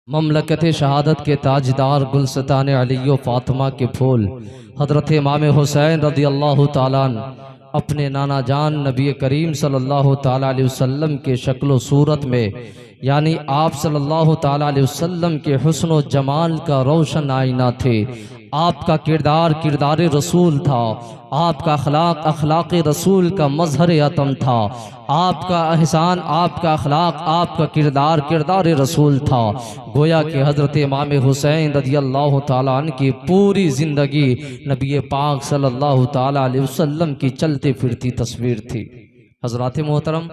ममलकत शहादत के ताजदार गुलस्तान अली व फ़ातिमा के फूल हज़रत इमाम हुसैन रज़ी अल्लाह ताला अन्हु अपने नाना जान नबी करीम सल्लल्लाहु ताला अलैहि वसल्लम के शक्ल सूरत में यानी आप सल्लल्लाहु ताला अलैहि वसल्लम के हुस्न व जमाल का रोशन आईना थे। आपका किरदार किरदार रसूल था, आपका अखलाक अखलाक रसूल का मजहर अतम था, आपका एहसान आपका अखलाक आपका किरदार किरदार रसूल था। गोया कि हज़रत इमाम हुसैन रज़ी अल्लाह ताला अन्हु की पूरी ज़िंदगी नबी पाक सल्लल्लाहु ताला अलैहि वसल्लम की चलती फिरती तस्वीर थी। हज़रात मोहतरम,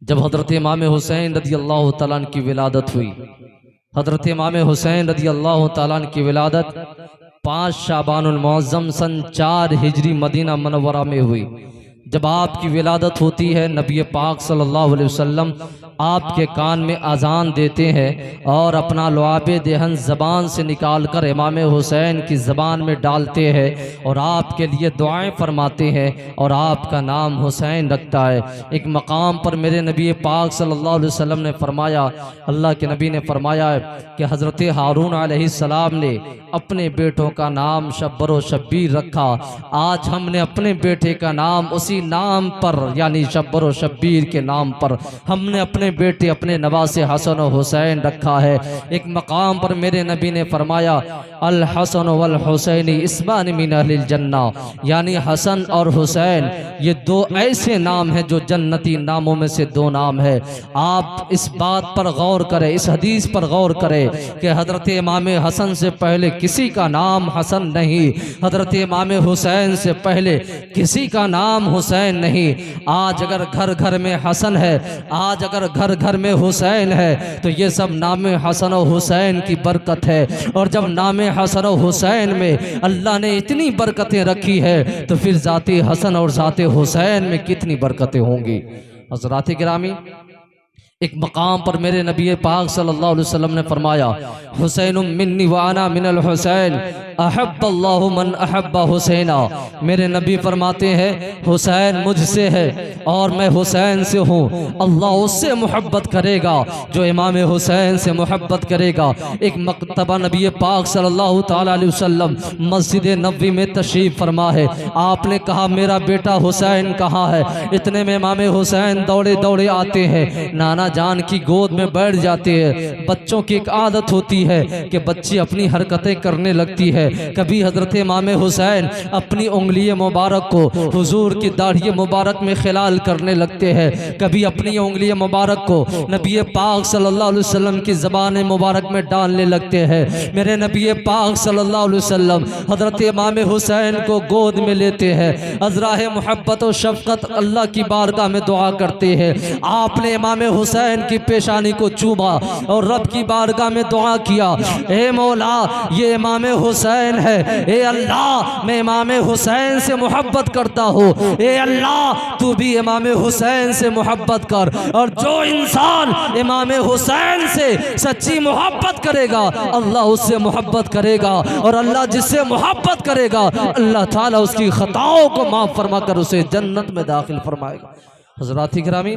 जब हज़रत इमाम हुसैन रज़ी अल्लाह ताला अन्हु की विलादत हुई, हज़रत इमाम हुसैन रज़ी अल्लाह ताला अन्हु की विलादत 5 शाबानुल मुअज़्ज़म सन 4 हिजरी मदीना मनव्वरा में हुई। जब आपकी विलादत होती है, नबी पाक सल्लल्लाहु अलैहि वसल्लम आपके कान में अजान देते हैं और अपना लुआबे देहन ज़बान से निकाल कर इमाम हुसैन की ज़बान में डालते हैं और आपके लिए दुआएं फरमाते हैं और आपका नाम हुसैन रखता है। एक मकाम पर मेरे नबी पाक सल्लल्लाहु अलैहि वसल्लम ने फरमाया, अल्लाह के नबी ने फरमाया है कि हज़रत हारून अलैहिस्सलाम ने अपने बेटों का नाम शब्बर व शब्बीर रखा। आज हमने अपने बेटे का नाम उसी नाम पर यानी शब्बर व शब्बीर के नाम पर हमने अपने बेटे अपने नवासे हसन व हुसैन रखा है। एक मकाम पर मेरे नबी ने फरमाया, अल हसन वल हुसैनी इस्मान मिन अहलिल जन्ना, यानी हसन और हुसैन ये 2 ऐसे नाम हैं जो जन्नती नामों में से 2 नाम है। आप इस बात पर गौर करें, इस हदीस पर गौर करें कि हज़रत इमाम हसन से पहले किसी का नाम हसन नहीं, हज़रत इमाम हुसैन से पहले किसी का नाम हुसैन नहीं। आज अगर घर घर में हसन है, आज अगर घर घर में हुसैन है, तो ये सब नाम हसन और हुसैन की बरकत है। और जब नाम हसन और हुसैन में अल्लाह ने इतनी बरकतें रखी है, तो फिर ज़ाते हसन और ज़ाते हुसैन में कितनी बरकतें होंगी। हज़रात गिरामी, एक मकाम पर मेरे नबी पाक सल्लल्लाहु अलैहि वसल्लम ने फरमाया, हुसैन मिन्नी व अना मिनल हुसैन अहब्बल्लाहु मन अहब्बा हुसैना। मेरे नबी फरमाते हैं, हुसैन मुझसे है और मैं हुसैन से हूँ। अल्लाह उससे मोहब्बत करेगा जो इमाम हुसैन से मोहब्बत करेगा। एक मकतबा नबी पाक सल्लल्लाहु ताला अलैहि वसल्लम मस्जिद नबवी में तशरीफ़ फरमा है। आपने कहा, मेरा बेटा हुसैन कहाँ है? इतने में इमाम हुसैन दौड़े दौड़े आते हैं, नाना जान की गोद में बैठ जाते हैं। बच्चों की एक आदत होती है कि बच्ची अपनी हरकतें करने लगती है। कभी हजरत इमाम हुसैन अपनी उंगली मुबारक को हुजूर की दाढ़ी मुबारक में खिलाल करने लगते हैं, कभी अपनी उंगली मुबारक को नबी पाक सल्लल्लाहु अलैहि वसल्लम की ज़बान मुबारक में डालने लगते हैं। मेरे नबी पाक सल्लल्लाहु अलैहि वसल्लम हजरत इमाम हुसैन को गोद में लेते हैं, अज़राह मोहब्बत और शफ़क़त अल्लाह की बारगाह में दुआ करते हैं। आपने इमाम हुसैन की पेशानी को चूमा और रब की बारगाह में दुआ किया, ए मौला ये इमाम हुसैन है, ए अल्लाह मैं इमाम हुसैन से मोहब्बत करता हूँ, ए अल्लाह तू भी इमाम हुसैन से मोहब्बत कर। और जो इंसान इमाम हुसैन से सच्ची मोहब्बत करेगा, अल्लाह उससे मोहब्बत करेगा और अल्लाह जिससे मोहब्बत करेगा, अल्लाह ताला उसकी खताओं को माफ़ फरमा कर उसे जन्नत में दाखिल फरमाएगा। हज़रात गिरामी,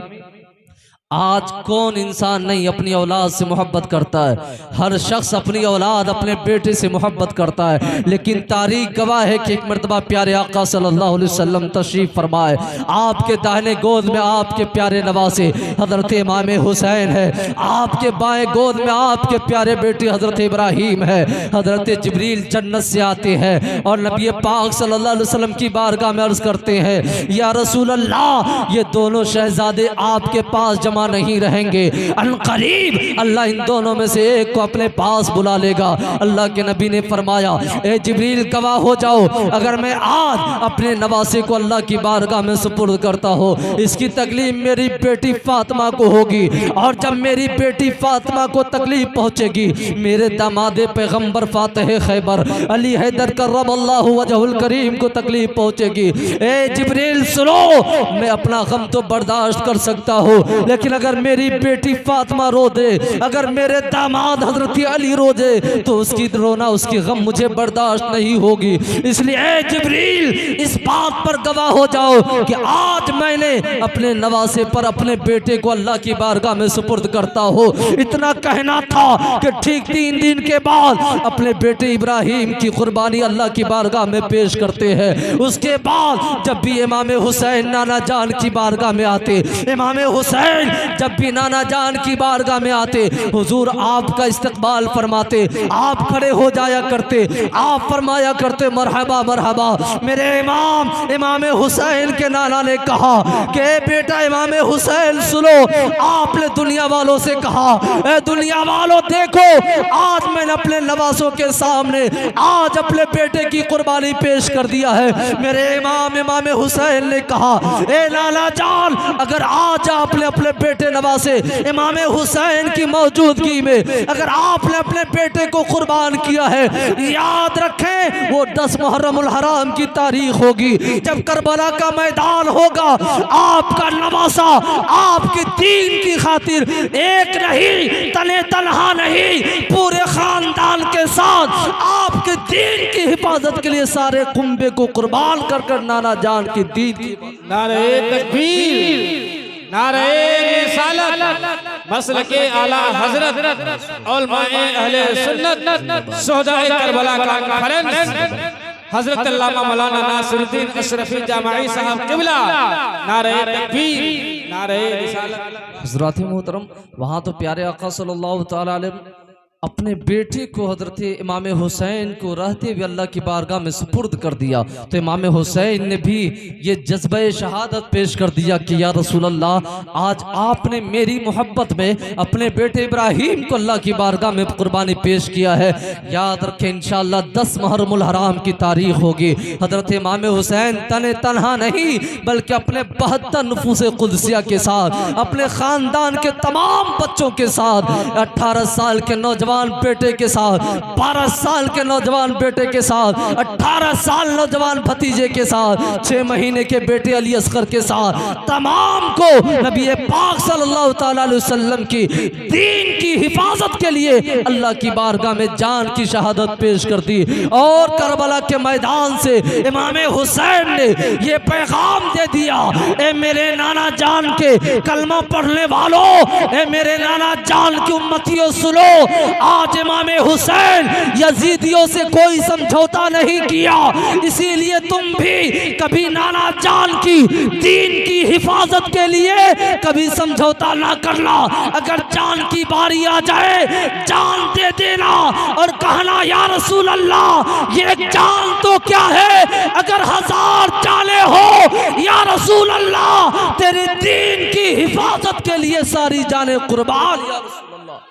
आज कौन इंसान नहीं अपनी औलाद से मोहब्बत करता है? हर शख्स अपनी औलाद अपने बेटे से मोहब्बत करता है। लेकिन तारीख गवाह है कि एक मरतबा प्यारे आका सल्लल्लाहु अलैहि वसल्लम तशरीफ़ फरमाए, आपके दाहिने गोद में आपके प्यारे नवासे हज़रत इमाम हुसैन है, आपके बाएं गोद में आपके प्यारे बेटे हज़रत इब्राहीम है। हज़रत जिब्रील जन्नत से आते हैं और नबी पाक सल्लल्लाहु अलैहि वसल्लम की बारगाह में अर्ज़ करते हैं, या रसूल अल्लाह ये दोनों शहजादे आपके पास जमा नहीं रहेंगे, अनकरीब अल्लाह इन दोनों में से एक को अपने पास बुला लेगा। अल्लाह के नबी ने फरमाया, ए जिब्रील गवाह हो जाओ, अगर मैं आज अपने नवासे को अल्लाह की बारगाह में सुपुर्द करता हो, इसकी तकलीफ मेरी बेटी फातिमा को होगी, और जब मेरी बेटी फातिमा को तकलीफ पहुंचेगी, मेरे दामादे पैगंबर फातिह खैबर अली हैदर कर्रमल्लाहु वजहुल करीम को तकलीफ पहुंचेगी। ए जिब्रील सुनो, मैं अपना गम तो बर्दाश्त कर सकता हूँ, लेकिन लेकिन अगर मेरी बेटी फातिमा रो दे, अगर मेरे दामाद हजरत अली रो दे, तो उसकी रोना, उसकी गम मुझे बर्दाश्त नहीं होगी। इसलिए ऐ जिब्रील, इस बात पर गवाह हो जाओ कि आज मैंने अपने नवासे पर अपने बेटे को अल्लाह की बारगाह में सुपुर्द करता हो। इतना कहना था कि ठीक 3 दिन के बाद अपने बेटे इब्राहिम की कुर्बानी अल्लाह की बारगाह में पेश करते हैं। उसके बाद जब भी इमाम हुसैन नाना जान की बारगाह में आते, इमाम हुसैन जब भी नाना जान की बारगाह में आते, हुजूर आपका इस्तकबाल फरमाते, आप खड़े हो जाया करते, आप फरमाया करते मरहबा मरहबा। मेरे इमाम हुसैन के नाना ने कहा कि बेटा इमाम हुसैन सुनो, आपने दुनिया वालों से कहा, ए दुनिया वालों देखो, आज मैंने अपने नवासों के सामने आज अपने बेटे की कुर्बानी पेश कर दिया है। मेरे इमाम हुसैन ने कहा, ए नाना जान, अगर आज आपने अपने बेटे नवासे इमाम हुसैन की मौजूदगी में अगर आपने अपने बेटे को कुर्बान किया है, याद रखें वो 10 मुहर्रमुल हराम की तारीख होगी, जब करबला का मैदान होगा, आपका नवासा आपके दीन की खातिर एक नहीं, तने तनहा नहीं, पूरे खानदान के साथ आपके दीन की हिफाजत के लिए सारे कुंबे को कुर्बान कर कर नाना जान की दीन की नारे तकबीर, नारे रिसालत, मसलके आला हजरत उलमाए अहले सुन्नत शोहदाए करबला का कॉन्फ्रेंस हजरत अल्लामा मौलाना नासिरुद्दीन अशरफी जामाई साहब किबला, नारे तकबीर, नारे रिसालत। हज़रात मोहतरम, वहाँ तो प्यारे आका सल्लल्लाहु तआला अलैहि अपने बेटे को हजरत इमाम हुसैन को रहते हुए अल्लाह की बारगाह में सुपुर्द कर दिया, तो इमाम हुसैन ने भी ये जज्बे शहादत पेश कर दिया कि या रसूल अल्लाह, आज आपने मेरी मोहब्बत में अपने बेटे इब्राहिम को अल्लाह की बारगाह में कुर्बानी पेश किया है। याद रखें इंशाअल्लाह 10 मुहर्रमुल हराम की तारीख होगी। हजरत इमाम हुसैन तने तनहा नहीं, बल्कि अपने 72 नफूसे कुदसिया के साथ, अपने खानदान के तमाम बच्चों के साथ, 18 साल के नौजवान बेटे के साथ, 12 साल के नौजवान बेटे के साथ, 18 साल नौजवान भतीजे के साथ, 6 महीने के बेटे अली असगर के साथ, तमाम को नबी पाक सल्लल्लाहु तआला अलैहि वसल्लम की दीन की हिफाजत के लिए अल्लाह की बारगाह में जान की शहादत पेश कर दी। और करबला के मैदान से इमाम हुसैन ने ये पैगाम दे दिया, ए मेरे नाना जान के कलमा पढ़ने वालों, ए मेरे नाना जान की उम्मतियों सुनो, आज इमाम हुसैन यजीदियों से कोई समझौता नहीं किया, इसीलिए तुम भी कभी नाना जान की दीन की हिफाजत के लिए कभी समझौता ना करना। अगर जान की बारी आ जाए, जान दे देना और कहना या रसूल अल्लाह, ये जान तो क्या है, अगर 1000 जाने हो या रसूल अल्लाह, तेरे दीन की हिफाजत के लिए सारी जाने कुर्बान या रसूल अल्लाह।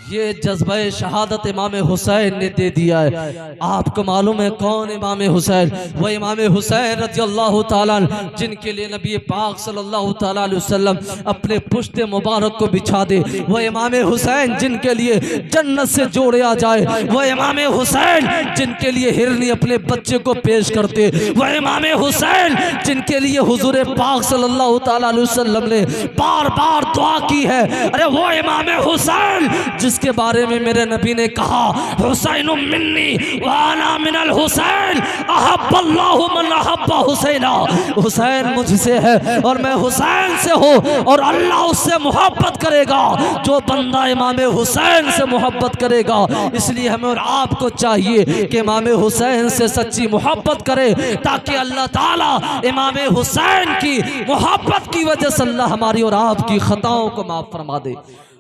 ये जज्बा शहादत इमाम हुसैन ने दे दिया है। आपको मालूम है कौन इमाम हुसैन? वो इमाम हुसैन रज़ियल्लाहु ताला जिनके लिए नबी पाक सल्लल्लाहु ताला अलैहि वसल्लम अपने पुश्त मुबारक को बिछा दे, वो इमाम हुसैन जिनके लिए जन्नत से जोड़ा जाए, वो इमाम हुसैन जिनके लिए हिरनी अपने बच्चे को पेश करते, वो इमाम हुसैन जिनके लिए हुजूर पाक सल्लल्लाहु ताला अलैहि वसल्लम ने बार बार दुआ की है। अरे वो इमाम हुसैन जिसके बारे में मेरे नबी ने कहा, हुसैन मिन्नी व अना मिनल हुसैन, अहब्बल्लाहु मन अहब्बा हुसैना, हुसैन मुझसे है और मैं हुसैन से हूँ, और अल्लाह उससे मोहब्बत करेगा जो बंदा इमाम हुसैन से मोहब्बत करेगा। इसलिए हमें और आपको चाहिए कि इमाम हुसैन से सच्ची मोहब्बत करें, ताकि अल्लाह ताला इमाम हुसैन की मोहब्बत की वजह से अल्लाह हमारी और आपकी खताओं को माफ फरमा दे।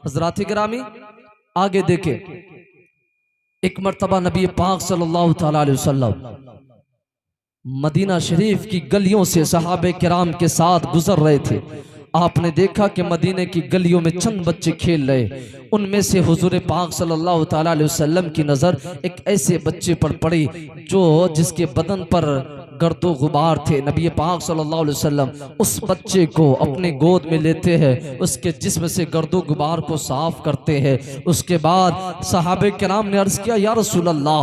हज़रात गिरामी, आगे देखें, एक मर्तबा नबी पाक सल्लल्लाहु ताला अलैहि वसल्लम मदीना शरीफ की गलियों से सहाबे किराम के साथ गुजर रहे थे। आपने देखा कि मदीने की गलियों में चंद बच्चे खेल रहे, उनमें से हुजूर पाक सल्लल्लाहु ताला अलैहि वसल्लम की नज़र एक ऐसे बच्चे पर पड़ी जिसके बदन पर गर्दो गुबार थे। नबी पाक सल्लल्लाहु अलैहि वसल्लम उस बच्चे को अपने गोद में लेते हैं, उसके जिस्म से गर्दो गुबार को साफ करते हैं। उसके बाद सहाबे किराम ने अर्ज किया, या रसूल अल्लाह,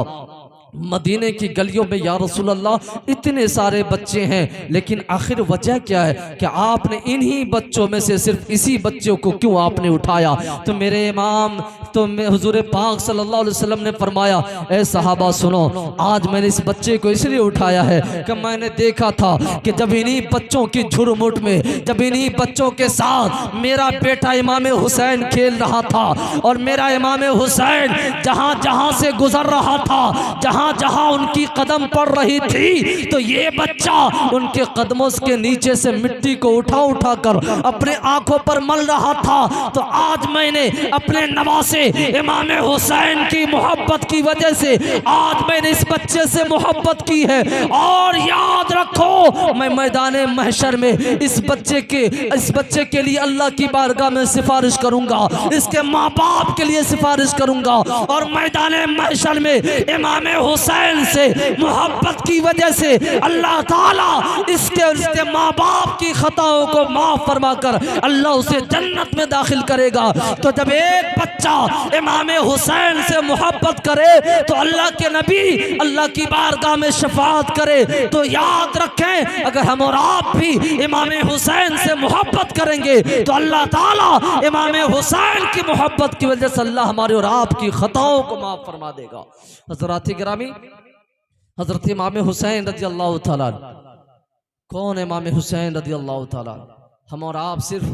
मदीने की गलियों में या रसूल अल्लाह इतने सारे बच्चे हैं, लेकिन आखिर वजह क्या है कि आपने इन्हीं बच्चों में से सिर्फ इसी बच्चों को क्यों आपने उठाया? तो मेरे इमाम तो हुजूर पाक सल्लल्लाहु अलैहि वसल्लम ने फरमाया, ए सहाबा सुनो, आज मैंने इस बच्चे को इसलिए उठाया है कि मैंने देखा था कि जब इन्हीं बच्चों की झुरमुट में, जब इन्हीं बच्चों के साथ मेरा बेटा इमाम हुसैन खेल रहा था और मेरा इमाम हुसैन जहाँ जहाँ से गुजर रहा था, जहाँ जहाँ उनकी कदम पड़ रही थी, तो ये बच्चा उनके कदमों के नीचे से मिट्टी को उठा उठा कर अपने आंखों पर मल रहा था। तो आज मैंने अपने नवासे इमाम हुसैन की मोहब्बत की वजह से आज मैंने इस बच्चे से मोहब्बत की है। और याद रखो, मैं मैदान महशर में इस बच्चे के लिए अल्लाह की बारगाह में सिफारिश करूंगा, इसके माँ बाप के लिए सिफारिश करूंगा, और मैदान महशर में इमाम हुसैन से मोहब्बत की वजह से अल्लाह ताला इसके और इसके माँ बाप की खताओं को माफ फरमा कर अल्लाह उसे जन्नत में दाखिल करेगा। तो जब एक बच्चा इमाम हुसैन से मोहब्बत करे तो अल्लाह के नबी अल्लाह की बारगाह में शफाअत करे। तो याद रखें, अगर हम और आप भी इमाम हुसैन से मोहब्बत करेंगे तो अल्लाह ताला इमाम हुसैन की मोहब्बत की वजह से अल्लाह हमारे और आपकी खताओं को माफ फरमा देगा। हज़रात गिरामी, हज़रत इमाम हुसैन रज़ी अल्लाह ताला, कौन इमाम हुसैन रज़ी अल्लाह ताला? हम और आप सिर्फ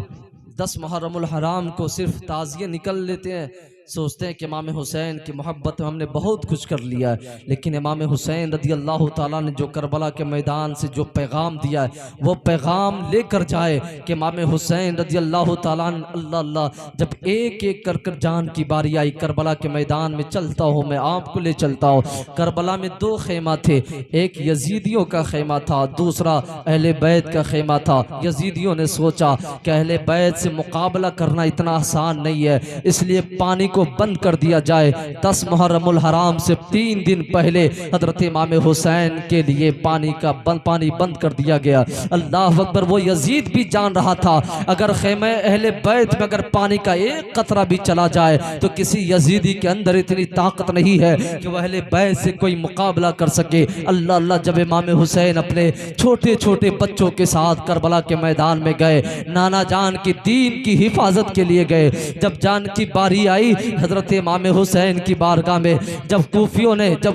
10 मुहर्रमुल हराम को सिर्फ ताज़िये निकल लेते हैं, सोचते हैं कि इमाम हुसैन की मोहब्बत में हमने बहुत कुछ कर लिया है, लेकिन इमाम हुसैन रज़ी अल्लाह ताला ने जो करबला के मैदान से जो पैगाम दिया है वो पैगाम लेकर जाए कि इमाम हुसैन रज़ी अल्लाह ताला अल्लाह अल्लाह, जब एक एक कर जान की बारी आई, करबला के मैदान में चलता हूँ, मैं आपको ले चलता हूँ। करबला में 2 खेमा थे, एक यजीदियों का खेमा था, दूसरा अहले बैत का खेमा था। यजीदियों ने सोचा कि अहले बैत से मुकाबला करना इतना आसान नहीं है, इसलिए पानी को बंद कर दिया जाए। 10 मुहर्रमुल हराम से 3 दिन पहले हजरत इमाम हुसैन के लिए पानी बंद कर दिया गया। अल्लाह अकबर, वो यजीद भी जान रहा था अगर खेमे अहले बैत में अगर पानी का एक कतरा भी चला जाए तो किसी यजीदी के अंदर इतनी ताकत नहीं है कि वह अहले बैत से कोई मुकाबला कर सके। अल्लाह अल्लाह, जब इमाम हुसैन अपने छोटे छोटे बच्चों के साथ करबला के मैदान में गए, नाना जान की दीन की हिफाजत के लिए गए, जब जान की बारी आई हजरत इमाम हुसैन की बारगाह में, जब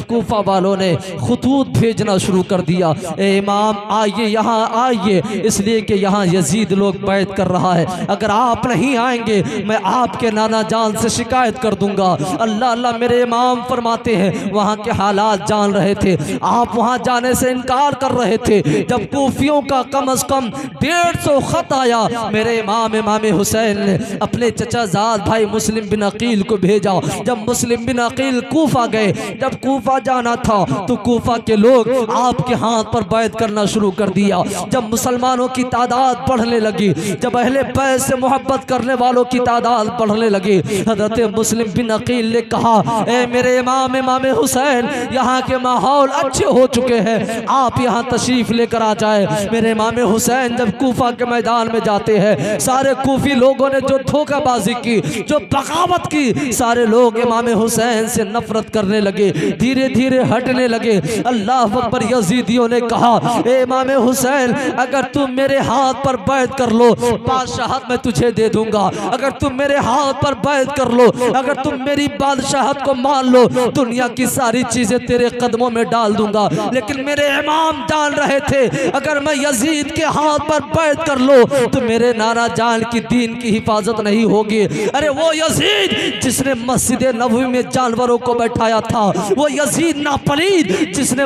कूफा वालों ने खुतूत भेजना शुरू कर दिया, ए इमाम आइए, यहाँ आइए, इसलिए कि यहाँ यजीद लोग बैत कर रहा है, अगर आप नहीं आएंगे मैं आपके नाना जान से शिकायत कर दूंगा। अल्लाह अल्लाह, मेरे इमाम फरमाते हैं वहाँ के हालात जान रहे थे, आप वहाँ जाने से इनकार कर रहे थे। जब कूफियों का कम अज कम 150 खत आया, मेरे इमाम हुसैन ने अपने चचा जाद भाई मुस्लिम बिन अकील को भेजा। जब मुस्लिम बिन अकील कूफा गए, जब कूफा जाना था तो कूफा के लोग आपके हाथ पर बैत करना शुरू कर दिया। जब मुसलमानों की तादाद बढ़ने लगी, जब अहले बैत से मोहब्बत करने वालों की तादाद बढ़ने लगी, हजरत मुस्लिम बिन अकील ने कहा, ए मेरे इमाम हुसैन, यहाँ के माहौल अच्छे हो चुके हैं, आप यहाँ तशरीफ लेकर आ जाए। मेरे इमाम हुसैन जब कूफा के मैदान में जाते हैं, सारे कूफी लोगों ने जो धोखाबाजी की, जो बगावत की, सारे लोग इमाम हुसैन से नफरत करने लगे, धीरे धीरे हटने लगे। अल्लाह अकबर, यजीदियों ने कहा, ए इमाम हुसैन, अगर तुम मेरे हाथ पर बैत कर लो, बादशाहत मैं तुझे दे दूंगा। अगर तुम मेरे हाथ पर बैत कर लो, अगर तुम मेरी बादशाहत को मान लो, दुनिया की सारी चीजें तेरे कदमों में डाल दूंगा। लेकिन मेरे इमाम जान रहे थे अगर मैं यजीद के हाथ पर बैत कर लो तो मेरे नाना जान की दीन की हिफाजत नहीं होगी। अरे वो यजीद जिसने मस्जिद नबवी में जानवरों को बैठाया था, वो यजीद नापलीद जिसने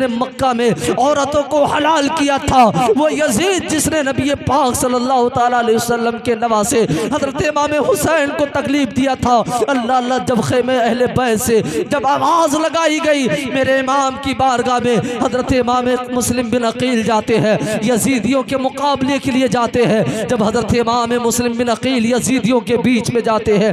मक्का में औरतों को हलाल किया था, वो यजीद जिसने नबी पाक सल्लल्लाहु ताला अलैहि वसल्लम के नवासे हजरत इमाम हुसैन को तकलीफ दिया था। अल्लाह अल्लाह, जब खेमे अहले बैत से जब आवाज लगाई गई, मेरे इमाम की बारगाह में हजरत इमाम मुस्लिम बिन अकील जाते हैं, यजीदियों के मुकाबले के लिए जाते हैं। जब हजरत इमाम मुस्लिम बिन अकील यजीदियों के बीच में जाते हैं,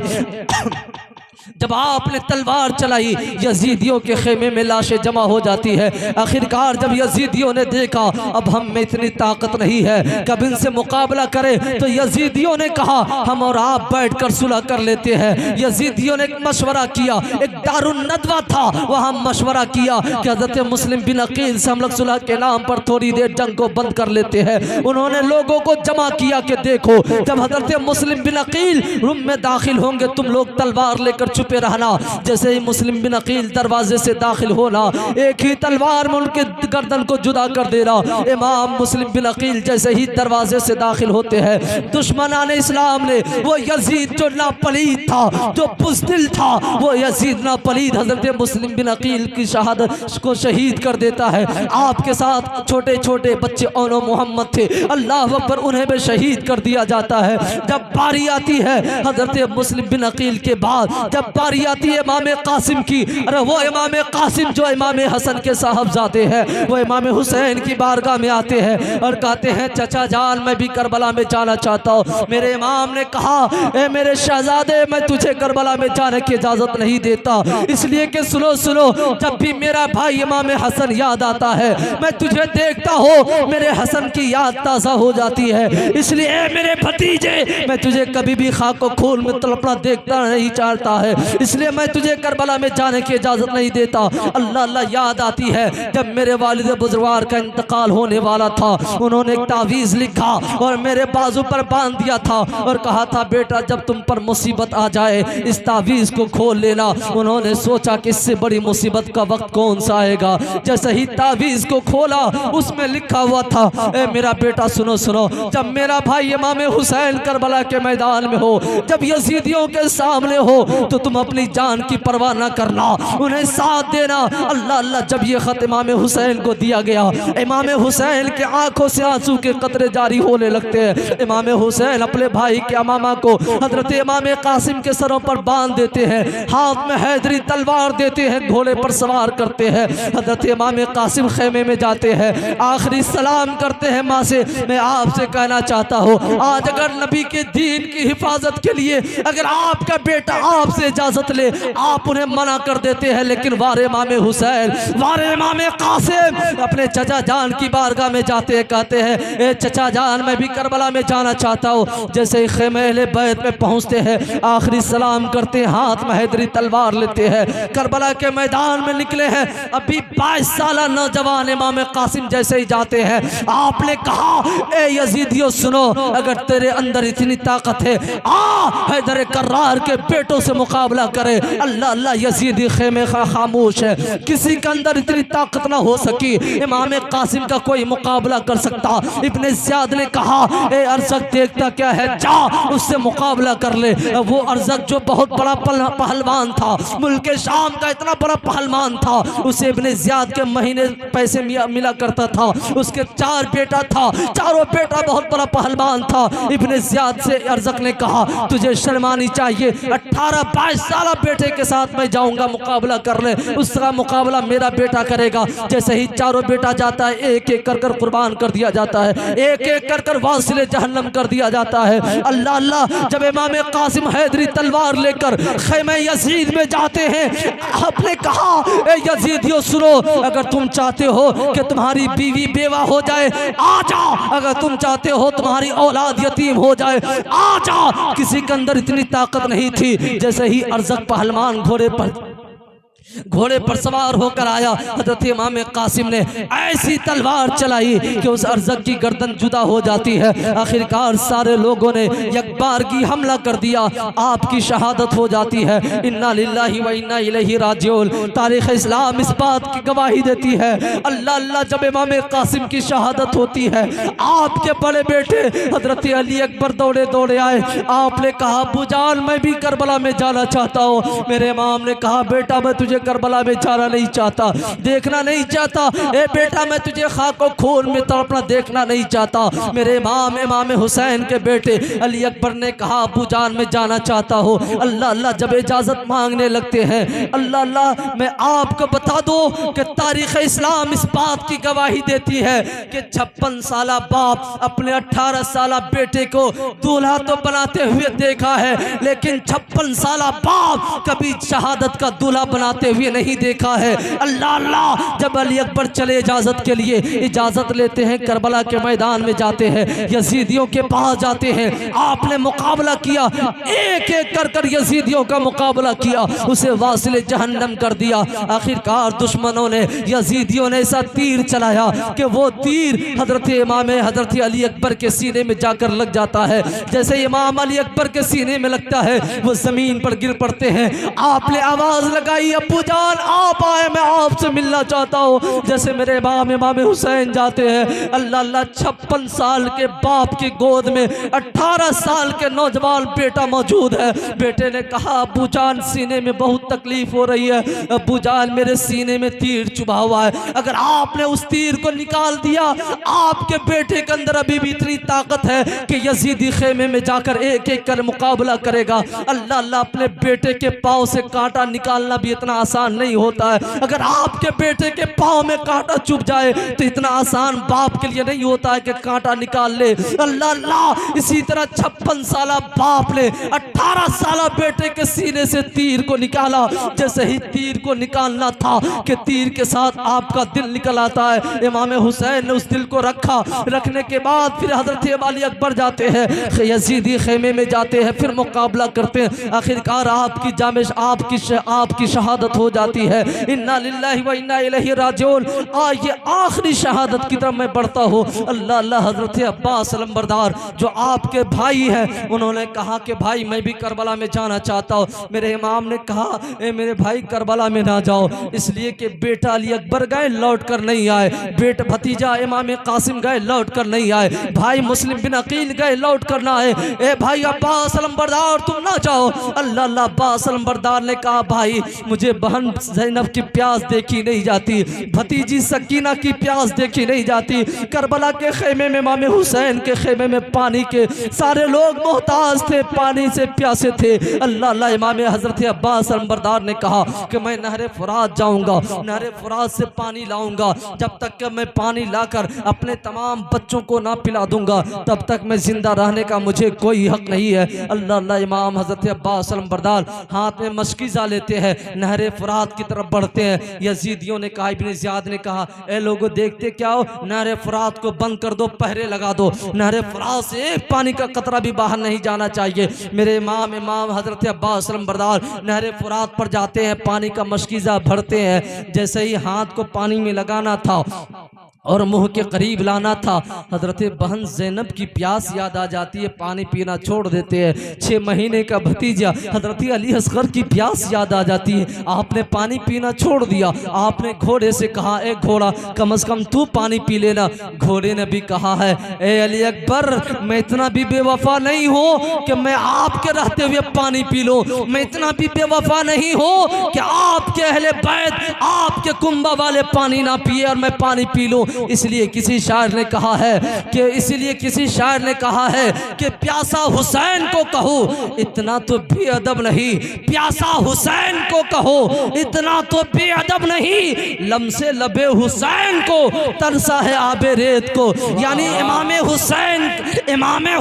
जब आपने तलवार चलाई यजीदियों के खेमे में लाशें जमा हो जाती है। आखिरकार जब यजीदियों ने देखा अब हम में इतनी ताकत नहीं है कब इनसे मुकाबला करें, तो यजीदियों ने कहा हम और आप बैठकर सुलह कर लेते हैं। यजीदियों ने एक मशवरा किया, एक दारुन नदवा था, वहां मशवरा किया कि हजरत मुस्लिम बिन अकील से हम लोग सुलह के नाम पर थोड़ी देर जंग को बंद कर लेते हैं। उन्होंने लोगों को जमा किया कि देखो जब हजरत मुस्लिम बिन अकील रूम में दाखिल होंगे तुम लोग तलवार लेकर छुपे रहना। जैसे ही मुस्लिम बिन अकील दरवाजे से दाखिल होना एक ही तलवार में उनके गर्दन को जुदा कर देना। इमाम मुस्लिम बिन अकील जैसे ही दरवाजे से दाखिल होते हैं दुश्मनाने इस्लाम ने वो यजीद जो नापलीद था, जो बुज़दिल था, वो यजीद नापलीद हजरत मुस्लिम बिन अकील की शहादत को शहीद कर देता है। आपके साथ छोटे छोटे बच्चे औनो मोहम्मद थे, अल्लाह अकबर, उन्हें भी शहीद कर दिया जाता है। जब बारी आती है हजरत मुस्लिम बिन अकील के बाद जब बारी आती है इमाम कासिम की, अरे वो इमाम कासिम जो इमाम हसन के साहबजादे हैं वो इमाम हुसैन की बारगाह में आते हैं और कहते हैं चचा जान मैं भी करबला में जाना चाहता हूँ। मेरे इमाम ने कहा ए मेरे शहजादे मैं तुझे करबला में जाने की इजाजत नहीं देता, इसलिए कि सुनो सुनो जब भी मेरा भाई इमाम हसन याद आता है मैं तुझे देखता हूँ मेरे हसन की याद ताज़ा हो जाती है, इसलिए मेरे भतीजे मैं तुझे कभी भी खाको खून में तड़पना देखता नहीं चाहता है, इसलिए मैं तुझे करबला में जाने की इजाजत नहीं देता। अल्लाह अल्लाह याद आती है जब मेरे वालिद बुजुर्ग का इंतकाल होने वाला था उन्होंने एक तावीज़ लिखा और मेरे बाजू पर बांध दिया था और कहा था बेटा जब तुम पर मुसीबत आ जाए इस तावीज़ को खोल लेना। उन्होंने सोचा कि इससे बड़ी मुसीबत का वक्त कौन सा आएगा। जैसे ही तावीज़ को खोला उसमें लिखा हुआ था ए मेरा बेटा सुनो सुनो, जब मेरा भाई इमाम हुसैन करबला के मैदान में हो, जब यजीदियों के सामने हो तो तुम अपनी जान की परवाह न करना, उन्हें साथ देना। अल्लाह अल्लाह जब ये खत इमाम हुसैन को दिया गया इमाम हुसैन के आंखों से आंसू के कतरे जारी होने लगते हैं। इमाम हुसैन अपने भाई के अमामा को हजरत इमाम कासिम के सरों पर बांध देते हैं, हाथ में हैदरी तलवार देते हैं, घोड़े पर सवार करते हैं। हजरत इमाम कासिम खेमे में जाते हैं, आखिरी सलाम करते हैं माँ से मैं आपसे कहना चाहता हूँ आज अगर नबी के दीन की हिफाजत के लिए अगर आपका बेटा आपसे इजाजत ले आप उन्हें मना कर देते हैं, लेकिन वारे इमाम हुसैन वारे इमाम कासिम अपने चचा जान की बारगाह में जाते हैं, कहते हैं ए चचा जान मैं भी करबला में जाना चाहता हूँ। जैसे ही खेमे अहले बैत में पहुँचते हैं आखिरी सलाम करते हैं, हाथ में हैदरी तलवार लेते हैं, करबला के मैदान में निकले हैं। अभी 22 साल नौजवान इमाम कासिम जैसे ही जाते हैं आपने कहा ए यजीदियों सुनो अगर तेरे अंदर इतनी ताकत है आ हैदर कर्रार के बेटों से मुकाबला करे। अल्लाह अल्लाह यजीदी खेमे खामोश है, किसी के अंदर इतनी ताकत ना हो सकी इमाम कासिम का कोई मुकाबला कर सकता। इब्ने ज़ियाद ने कहा ए अरज़क देखता क्या है जा उससे मुकाबला कर ले। वो अरज़क जो बहुत बड़ा पहलवान था, मुल्क शाम का इतना बड़ा पहलवान था, उसे इब्ने ज़ियाद के महीने पैसे मिला करता था, उसके 4 बेटा था, चारों बेटा बहुत बड़ा पहलवान था। इब्ने ज़ियाद से अरज़क ने कहा तुझे शर्मानी चाहिए, 18-22 साल बेटे के साथ मैं जाऊंगा मुकाबला कर ले, उसका मुकाबला मेरा बेटा करेगा। जैसे ही चारों बेटा जाता है एक एक कर कर कुर्बान कर दिया जाता है, एक एक कर कर वासिले जहन्नम कर दिया जाता है। अल्लाह अल्लाह जब इमाम कासिम हैदरी तलवार लेकर खेमे यजीद में जाते हैं आपने कहा ए यजीदियों सुनो अगर तुम चाहते हो कि तुम्हारी बीवी बेवा हो जाए आ जाओ, अगर तुम चाहते हो तुम्हारी औलाद यतीम हो जाए आ जाओ। किसी के अंदर इतनी ताकत नहीं थी। जैसे ही अरज़क पहलवान घोड़े पर सवार होकर आया हजरत इमाम कासिम ने ऐसी तलवार चलाई कि उस अरज़क की गर्दन जुदा हो जाती है। आखिरकार सारे लोगों ने यकबारगी हमला कर दिया, आपकी शहादत हो जाती है। इन्ना लिल्लाहि व इन्ना इलैहि राजिऊन। तारीख़ इस्लाम इस बात की गवाही देती है। अल्लाह अल्लाह जब इमाम कासिम की शहादत होती है आपके बड़े बेटे हजरत अली अकबर दौड़े दौड़े आए, आपने कहा अब्बू जान मैं भी करबला में जाना चाहता हूँ। मेरे इमाम ने कहा बेटा मैं तुझे करबला में जाना नहीं चाहता, देखना नहीं चाहता। ए बेटा मैं तुझे खाको खून में तड़पना देखना नहीं चाहता। मेरे इमाम हुसैन के बेटे अली अकबर ने कहा अबू जान मैं जाना चाहता हूँ। अल्लाह अल्लाह जब इजाज़त मांगने लगते हैं, अल्लाह अल्लाह मैं आपको बता दूं कि तारीख़ इस्लाम इस बात की गवाही देती है कि 56 साला बाप अपने 18 साला बेटे को दूल्हा तो बनाते हुए देखा है, लेकिन 56 साला बाप कभी शहादत का दूल्हा बनाते हुए नहीं देखा है। अल्लाह अल्लाह जब अली अकबर चले इजाज़त के लिए, इजाज़त लेते हैं, करबला के मैदान में जाते हैं, यजीदियों के पास जाते हैं। आपने मुकाबला किया, एक एक कर कर यजीदियों का मुकाबला किया, उसे वासिले जहन्नम कर दिया। आखिरकार दुश्मनों ने, यजीदियों ने ऐसा तीर चलाया कि वो तीर हजरत अली अकबर के सीने में जाकर लग जाता है। जैसे इमाम अली अकबर के सीने में लगता है वो जमीन पर गिर पड़ते हैं। आपने आवाज लगाई अब्बू जान आप आए, मैं आपसे मिलना चाहता हूँ। जैसे मेरे इमाम हुसैन जाते हैं, अल्लाह अल्लाह 56 साल के बाप की गोद में 18 साल के नौजवान बेटा मौजूद है। बेटे ने कहा अब्बू जान सीने में बहुत तकलीफ हो रही है, अब्बू जान मेरे सीने में तीर चुभा हुआ है, अगर आपने उस तीर को निकाल दिया आपके बेटे के अंदर अभी भी इतनी ताकत है कि यजीदी खेमे में जाकर एक एक कर मुकाबला करेगा। अल्लाह अल्लाह अपने बेटे के पाँव से कांटा निकालना भी इतना आसान नहीं होता है। अगर आपके बेटे के पाँव में कांटा चुभ जाए तो इतना आसान बाप के लिए नहीं होता है कि कांटा निकाल ले। अल्लाह अल्लाह इसी तरह 56 साला बाप ने 18 साला बेटे के सीने से तीर को निकाला। जैसे ही तीर को निकालना था कि तीर के साथ आपका दिल निकल आता है। इमाम हुसैन ने उस दिल को रखा, रखने के बाद फिर हजरत अली अकबर जाते हैं, यजीदी खेमे में जाते हैं, फिर मुकाबला करते हैं। आखिरकार आपकी जामिश आपकी शहादत हो जाती है। इन्ना लिल्लाहि व इन्ना इलैहि राजिऊन। ये आखिरी शहादत की तरफ मैं बढ़ता हूँ। अल्लाह अल्लाह हजरत अब्बास अलंबरदार जो आपके भाई हैं, उन्होंने कहा कि भाई मैं भी करबला में जाना चाहता हूँ। मेरे इमाम ने कहा ए मेरे भाई करबला में ना जाओ, इसलिए कि बेटा अली अकबर गए लौट कर नहीं आए, बेटा भतीजा इमाम कासिम गए लौट कर नहीं आए, भाई मुस्लिम बिन अकील गए लौट कर ना आए। ए भाई अब्बास अलंबरदार तुम ना जाओ। अल्लाह अल्लाह अब्बास अलंबरदार ने कहा भाई मुझे बहन ज़ैनब की प्यास देखी नहीं जाती, भतीजी सकीना की प्यास देखी नहीं जाती। करबला के खेमे में इमाम हुसैन के खेमे में पानी के सारे लोग मोहताज थे, पानी से प्यासे थे। अल्लाह अल्लाह इमाम हजरत अब्बास अलंबरदार ने कहा कि मैं नहरे फुरात जाऊंगा, नहरे फुरात से पानी लाऊंगा, जब तक कि मैं पानी लाकर अपने तमाम बच्चों को ना पिला दूंगा तब तक मैं जिंदा रहने का मुझे कोई हक नहीं है। अल्लाह अल्लाह इमाम हजरत अब्बास अलंबरदार हाथ में मशकीज़ा लेते हैं, नहरे फुरात की तरफ बढ़ते हैं। यजीदियों ने कहा, इब्न ज़ियाद ने कहा ए लोगों देखते क्या हो, नहरे फुरात को बंद कर दो, पहरे लगा दो, नहरे फुरात से एक पानी का कतरा भी बाहर नहीं जाना चाहिए। मेरे इमाम हजरत अब्बास अलंबरदार नहरे फुरात पर जाते हैं, पानी का मशकीज़ा भरते हैं। जैसे ही हाथ को पानी में लगाना था और मुंह के करीब लाना था, हजरत बहन ज़ैनब की प्यास याद आ जाती है, पानी पीना छोड़ देते हैं। 6 महीने का भतीजा हजरत अली असगर की प्यास याद आ जाती है, आपने पानी पीना छोड़ दिया। आपने घोड़े से कहा ए घोड़ा कम से कम तू पानी पी लेना। घोड़े ने भी कहा है ए अली अकबर मैं इतना भी बेवफा नहीं हूँ कि मैं आपके रहते हुए पानी पी लूँ, मैं इतना भी बेवफा नहीं हूँ कि आपके अहले बैत आपके कुंबा वाले पानी ना पिए और मैं पानी पी लूँ। इसलिए किसी शायर ने कहा है कि प्यासा हुसैन को कहो इतना तो बेअदब नहीं, प्यासा हुसैन को कहो इतना तो बेअदब नहीं, लम्से लबे हुसैन को तरसा है आबे रेत को। यानी इमाम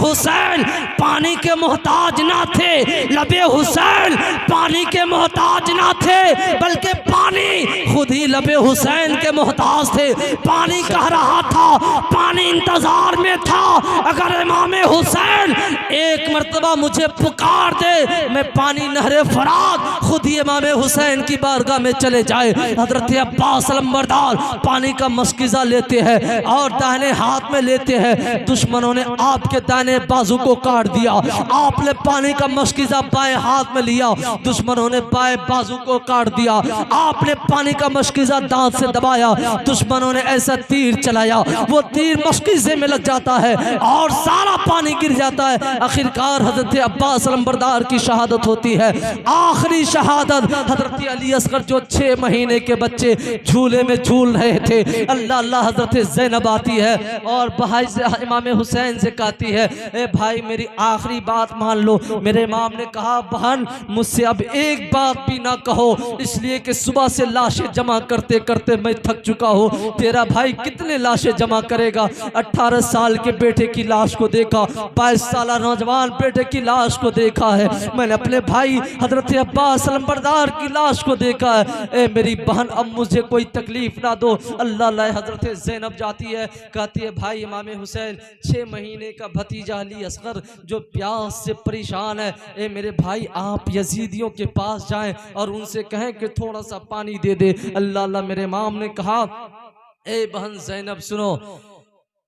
हुसैन पानी के मोहताज ना थे, लबे हुसैन पानी के मोहताज ना थे, बल्कि पानी खुद ही लबे हुसैन के मोहताज थे। पानी कह रहा था, पानी इंतजार में था, अगर इमाम हुसैन एक मर्तबा मुझे पुकार दे मैं पानी नहरे फरात खुद ही इमाम हुसैन की बारगाह में चले जाए। हजरत अब्बास अलंबरदार पानी का मशकीज़ा लेते हैं और दाहिने हाथ में लेते हैं। दुश्मनों ने आपके दाहिने बाजू को काट दिया, आपने पानी का मशकीज़ा बाएं हाथ में लिया, दुश्मनों ने बाएं बाजू को काट दिया। आपने पानी का मशकीज़ा मशकीज़ा दांत से दबाया, दुश्मनों ने ऐसा तीर चलाया, वो तीर मशकीज़े में लग जाता है और सारा पानी गिर जाता है। आखिरकार हजरत अब्बास अलंबरदार की शहादत होती है। आखिरी शहादत हजरत अली असगर जो 6 महीने के बच्चे झूले में झूल रहे थे, अल्लाह अल्लाह, हजरत ज़ैनब आती है और भाई से इमाम हुसैन से कहती है, ए भाई मेरी आखिरी बात मान लो। मेरे इमाम ने कहा, बहन मुझसे अब एक बात भी ना कहो, इसलिए कि सुबह से लाशें जमा करते करते मैं थक चुका हूँ। तेरा भाई कितने लाशें जमा करेगा? 18 साल के बेटे की लाश को देखा, 22 साल नौजवान बेटे की लाश को देखा है, मैंने अपने भाई हजरत अब्बास अलंबरदार की लाश को देखा है। ए मेरी बहन अब मुझे कोई तकलीफ ना दो। अल्लाह अल्लाह, हजरत ज़ैनब जाती है, कहती है, भाई इमाम हुसैन 6 महीने का भतीजा अली असगर जो प्यास से परेशान है, ए मेरे भाई आप यजीदियों के पास जाएं और उनसे कहें कि थोड़ा सा पानी दे दे। अल्लाह अल्लाह, मेरे इमाम ने कहा, ए बहन ज़ैनब सुनो,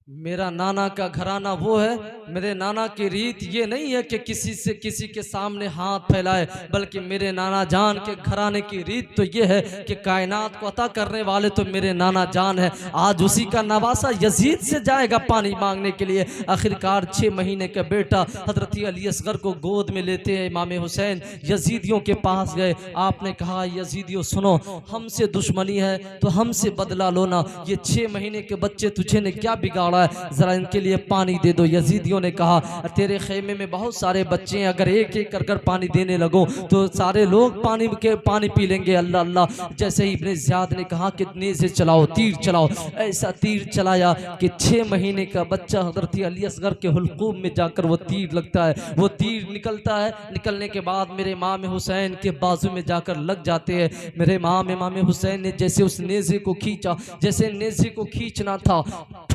मेरा नाना का घराना वो है, मेरे नाना की रीत ये नहीं है कि किसी से किसी के सामने हाथ फैलाए, बल्कि मेरे नाना जान के घराने की रीत तो ये है कि कायनात को अता करने वाले तो मेरे नाना जान है। आज उसी का नवासा यजीद से जाएगा पानी मांगने के लिए। आखिरकार 6 महीने का बेटा हजरत अली असगर को गोद में लेते हैं इमाम हुसैन यजीदियों के पास गए। आपने कहा, यजीदियों सुनो, हमसे दुश्मनी है तो हमसे बदला लो ना, ये 6 महीने के बच्चे तुझे ने क्या बिगाड़ा है, जरा इनके लिए पानी दे दो। यजीदियों ने कहा, तेरे खेमे में बहुत सारे बच्चे हैं, अगर एक एक कर पानी देने लगो तो सारे लोग पानी पी लेंगे। अल्लाह अल्लाह, जैसे ही इब्ने ज़ियाद ने कहा कि नेज़े चलाओ, तीर चलाओ, ऐसा तीर चलाया कि 6 महीने का बच्चा हजरत अली असगर के हुल्कूम में जाकर वो तीर लगता है। वो तीर निकलता है, निकलने के बाद मेरे इमाम हुसैन के बाजू में जाकर लग जाते हैं। मेरे इमाम हुसैन ने जैसे उस नेज़े को खींचा, जैसे नेज़े को खींचना था,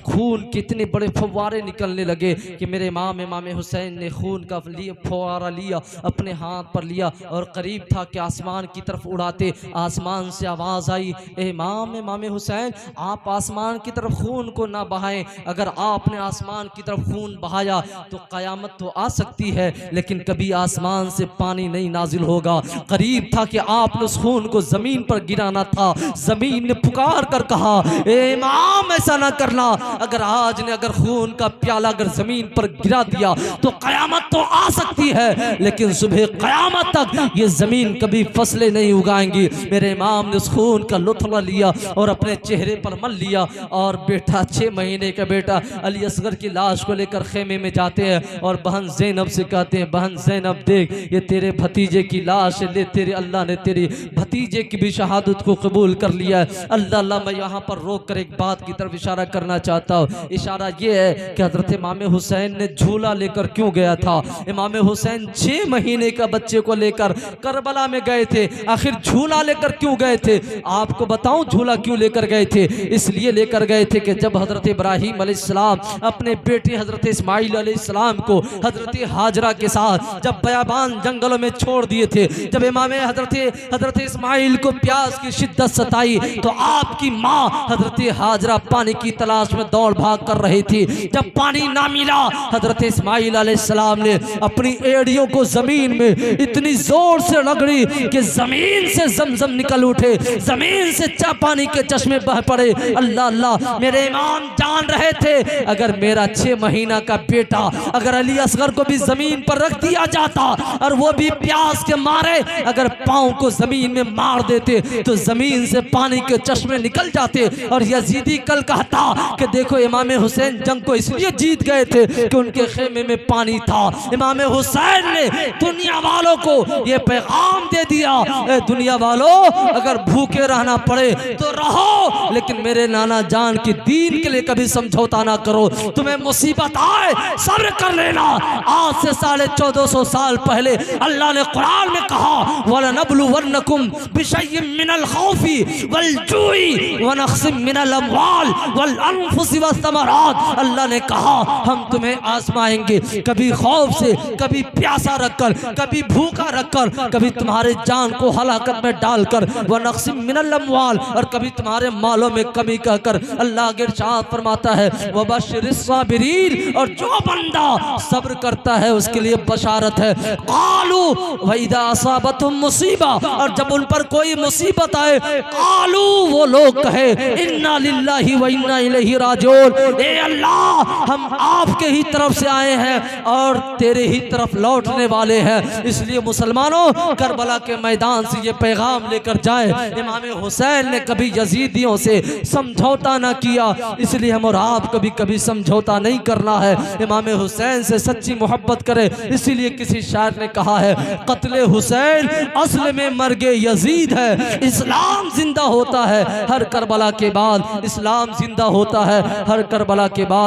खून के इतने बड़े फव्वारे निकलने लगे कि मेरे इमाम हुसैन ने खून का फव्वारा लिया, अपने हाथ पर लिया और करीब था कि आसमान की तरफ उड़ाते। आसमान से आवाज़ आई, ए इमाम हुसैन, आप आसमान की तरफ खून को ना बहाएं, अगर आपने आसमान की तरफ खून बहाया तो क़यामत तो आ सकती है, लेकिन कभी आसमान से पानी नहीं नाजिल होगा। करीब था कि आपने उस खून को ज़मीन पर गिराना था। ज़मीन ने पुकार कर कहा, ए इमाम ऐसा ना करना, अगर आज ने अगर खून का प्याला अगर जमीन पर गिरा दिया तो कयामत तो आ सकती है, लेकिन सुबह कयामत तक ये जमीन कभी फसलें नहीं उगाएंगी। मेरे इमाम ने उस खून का लुत्फ़ लिया और अपने चेहरे पर मल लिया और बेटा 6 महीने का बेटा अली असगर की लाश को लेकर खेमे में जाते हैं और बहन ज़ैनब से कहते हैं, बहन ज़ैनब देख, ये तेरे भतीजे की लाश है, ले तेरे अल्लाह ने तेरी भतीजे की भी शहादत को कबूल कर लिया है। अल्लाह अल्लाह, मैं यहाँ पर रोक कर एक बात की तरफ इशारा करना चाहता हूँ। इशारा ये है कि हजरत इमाम हुसैन ने झूला लेकर क्यों गया था। इमाम हुसैन 6 महीने का बच्चे को लेकर करबला में गए थे। आखिर झूला लेकर क्यों गए थे? आपको बताऊं झूला क्यों लेकर गए थे। इसलिए लेकर गए थे कि जब हजरत इब्राहीम अलैहिस्सलाम अपने बेटे हजरत इस्माइल अलैहिस्सलाम को हजरत हाजरा के साथ जब बयाबान जंगलों में छोड़ दिए थे, जब इमाम हजरत इस्माइल को प्यास की शिद्दत सताई तो आपकी माँ हजरत हाजरा पानी की तलाश में दौड़ भाग कर रही थी। जब पानी ना मिला, हजरत इस्माइल अलैहिस्सलाम ने अपनी एड़ियों को जमीन में इतनी जोर से रगड़ी कि जमीन से जमजम निकल उठे, जमीन से पानी के चश्मे बह पड़े। अल्लाह अल्लाह, मेरे इमाम जान रहे थे अगर मेरा 6 महीना का बेटा अगर अली असगर को भी जमीन पर रख दिया जाता और वो भी प्यास के मारे अगर पांव को जमीन में मार देते तो जमीन से पानी के चश्मे निकल जाते। और यजीदी कल कहता कि देखो इमाम हुसैन जंग को इसलिए जीत गए थे कि उनके खेमे में पानी था। इमाम हुसैन ने दुनिया वालों को ये पैगाम दे दिया, दुनिया वालों अगर भूखे रहना पड़े तो रहो, लेकिन मेरे नाना जान की दीन के लिए कभी समझौता ना करो। तुम्हें मुसीबत आए सब्र कर लेना। आज से 1450 साल पहले अल्लाह ने कुरान में कहा, वलनबलुवन्नकुम बिशय्यिम मिनल खौफि वल जूइ व नक्सिम मिनल अमवाल वल अनफुसि वस समरात, अल्लाह ने कहा हम तुम्हें आजमाएंगे, कभी खौफ से, कभी प्यासा रखकर, कभी भूखा रखकर, कभी तुम्हारे जान को हलाकत में डालकर, व नक़्सिम मिनल अम्वाल, और कभी तुम्हारे मालों में कमी कहकर। अल्लाह आगे इरशाद फरमाता है व बशिरिस साबिरीन, और जो बंदा सब्र करता है उसके लिए बशारत है। कालू व इदा असाबतहुम मुसीबा, और जब उन पर कोई मुसीबत आए, कालू वो लोग कहे इन्ना लिल्लाहि व इन्ना इलैहि राजिऊन, ए अल्लाह हम आपके ही तरफ से आए हैं और तेरे ही तरफ लौटने वाले हैं। इसलिए मुसलमानों, करबला के मैदान से ये पैगाम लेकर जाए, इमाम हुसैन ने कभी यजीदियों से समझौता ना किया, इसलिए हम और आप कभी कभी समझौता नहीं करना है। इमाम हुसैन से सच्ची मोहब्बत करे। इसीलिए किसी शायर ने कहा है कत्ले हुसैन असल में मर्गे यजीद है, इस्लाम जिंदा होता है हर करबला के बाद, इस्लाम जिंदा होता है हर करबला के बाद।